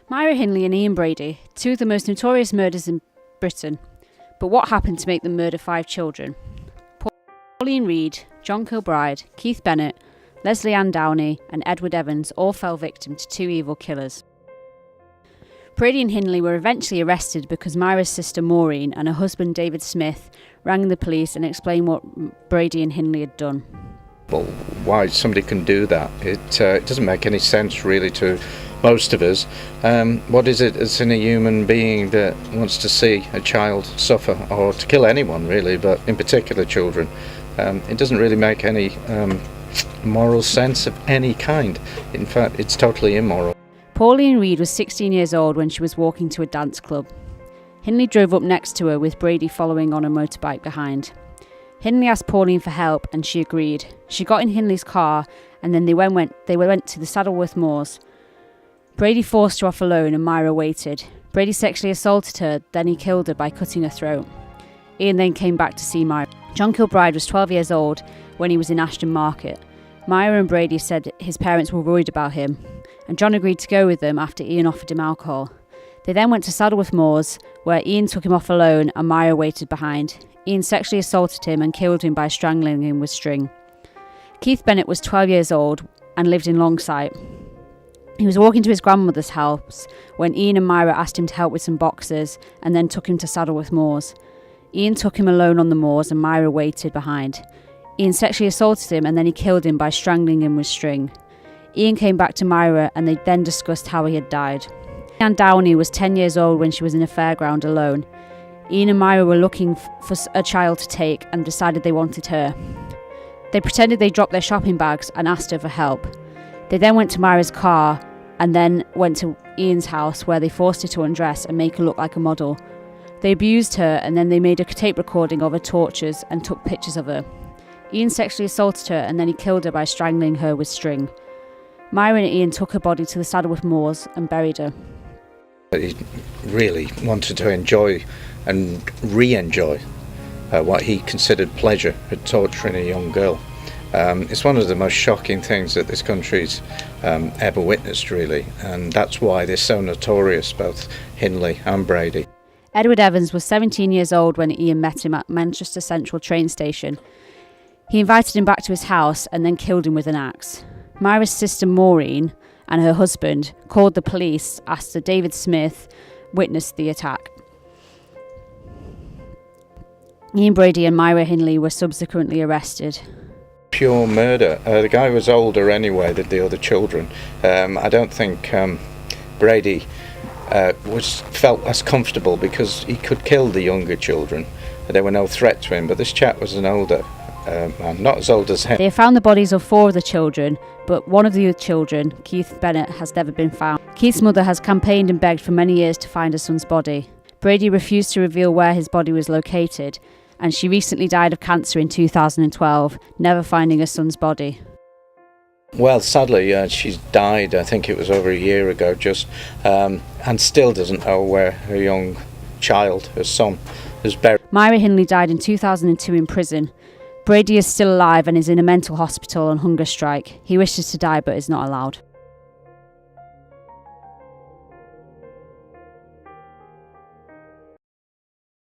Myra Hindley and Ian Brady, two of the most notorious murders in Britain. But what happened to make them murder 5 children? Pauline Reed, John Kilbride, Keith Bennett, Leslie Ann Downey and Edward Evans all fell victim to 2 evil killers. Brady and Hindley were eventually arrested because Myra's sister Maureen and her husband David Smith rang the police and explained what Brady and Hindley had done. Well, why somebody can do that, it doesn't make any sense really to most of us. What is it as in a human being that wants to see a child suffer, or to kill anyone really, but in particular children? It doesn't really make any moral sense of any kind. In fact, it's totally immoral. Pauline Reed was 16 years old when she was walking to a dance club. Hindley drove up next to her with Brady following on a motorbike behind. Hindley asked Pauline for help and she agreed. She got in Hindley's car and then they went to the Saddleworth Moors. Brady forced her off alone and Myra waited. Brady sexually assaulted her, then he killed her by cutting her throat. Ian then came back to see Myra. John Kilbride was 12 years old when he was in Ashton Market. Myra and Brady said his parents were worried about him, and John agreed to go with them after Ian offered him alcohol. They then went to Saddleworth Moors, where Ian took him off alone and Myra waited behind. Ian sexually assaulted him and killed him by strangling him with string. Keith Bennett was 12 years old and lived in Longsight. He was walking to his grandmother's house when Ian and Myra asked him to help with some boxes and then took him to Saddleworth Moors. Ian took him alone on the moors and Myra waited behind. Ian sexually assaulted him and then he killed him by strangling him with string. Ian came back to Myra and they then discussed how he had died. Ann Downey was 10 years old when she was in a fairground alone. Ian and Myra were looking for a child to take and decided they wanted her. They pretended they dropped their shopping bags and asked her for help. They then went to Myra's car and then went to Ian's house where they forced her to undress and make her look like a model. They abused her and then they made a tape recording of her tortures and took pictures of her. Ian sexually assaulted her and then he killed her by strangling her with string. Myra and Ian took her body to the Saddleworth Moors and buried her. He really wanted to enjoy and re-enjoy what he considered pleasure at torturing a young girl. It's one of the most shocking things that this country's ever witnessed, really, and that's why they're so notorious, both Hindley and Brady. Edward Evans was 17 years old when Ian met him at Manchester Central train station. He invited him back to his house and then killed him with an axe. Myra's sister Maureen and her husband called the police after David Smith witnessed the attack. Ian Brady and Myra Hindley were subsequently arrested. Pure murder. The guy was older anyway than the other children. I don't think Brady felt as comfortable because he could kill the younger children. There were no threat to him, but this chap was an older man, not as old as him. They found the bodies of 4 of the children, but one of the children, Keith Bennett, has never been found. Keith's mother has campaigned and begged for many years to find her son's body. Brady refused to reveal where his body was located, and she recently died of cancer in 2012, never finding her son's body. Well, sadly, she's died, I think it was over a year ago just, and still doesn't know where her young child, her son, is buried. Myra Hindley died in 2002 in prison. Brady is still alive and is in a mental hospital on hunger strike. He wishes to die but is not allowed.